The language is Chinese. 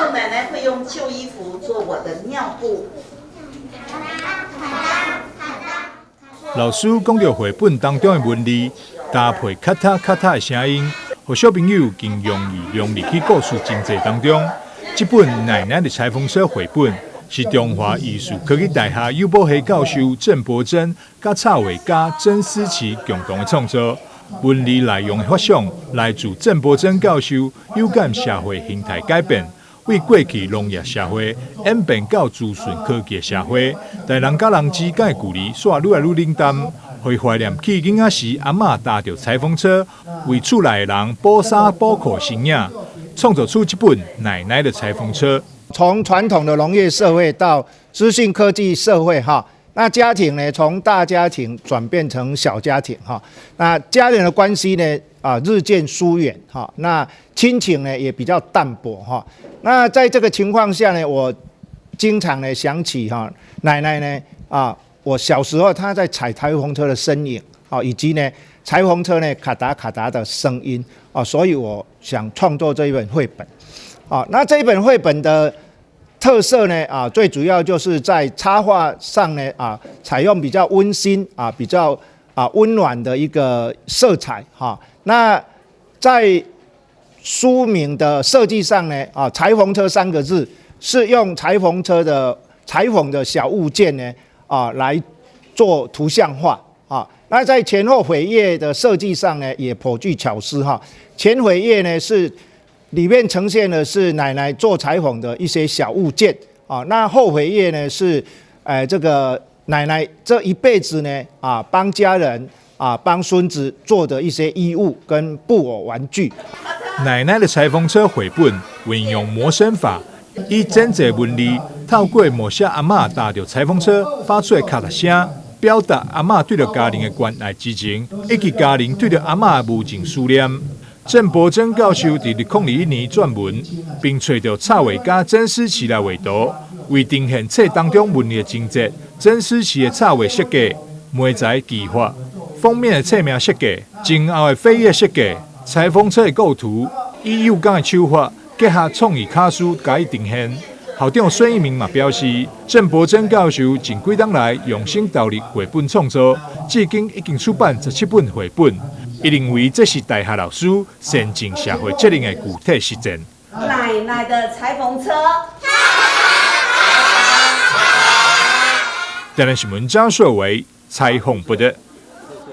后奶奶会用旧衣服做我的尿布。老师讲到绘本当中的文字，搭配咔嗒咔嗒的声音，让小朋友更容易融入去故事情节当中。这本《奶奶的裁缝车》绘本是中华艺术科技大学幼保系教授郑伯珍甲插画家曾思琪共同的创作。文字内容的发想来自郑伯珍教授有感社会形态改变，为过去农业社会演变到资讯科技的社会，但人甲人之间的距离煞愈来愈冷淡。会怀念起囡仔时阿嬷搭着裁缝车，为厝内的人补衫补裤新影，创作出这本《奶奶的裁缝车》。从传统的农业社会到资讯科技社会哈，那家庭呢从大家庭转变成小家庭哈，那家人的关系呢日渐疏远哈，那亲情呢也比较淡薄哈。那在这个情况下呢，我经常呢想起哈奶奶呢我小时候她在踩裁缝车的身影以及呢裁缝车呢咔嗒咔嗒的声音所以我想创作这一本绘本。那这一本绘本的特色呢最主要就是在插画上呢采用比较温馨比较温暖的一个色彩那在书名的设计上呢裁缝车3个字是用裁缝车的裁缝的小物件呢来做图像化那在前后扉页的设计上呢也颇具巧思前扉页呢是里面呈现的是奶奶做裁缝的一些小物件那后扉页呢是这个奶奶这一辈子呢帮家人帮孙子做的一些衣物跟布偶玩具。奶奶的裁缝车绘本运用模声法，以简洁文字透过描写阿嬷搭着裁缝车发出的咔嗒声，表达阿嬷对着家庭的关爱之情，以及家人对着阿嬷的无尽思念。郑伯珍教授在2021年撰文，并找到插画家曾思琪来画图，为呈现册当中文字的情节，曾思琪的插画设计、媒材技法、封面的册名设计、前后的扉页设计、裁缝车的构图，以有感的手法结合创意卡司加以呈现。校长孙一鸣嘛表示，郑伯珍教授近几年来用心投入绘本创作，至今已经出版17本绘本。伊认为这是大学老师善尽社会责任的具体实践。奶奶的裁缝车。台南新闻张硕维采访报道。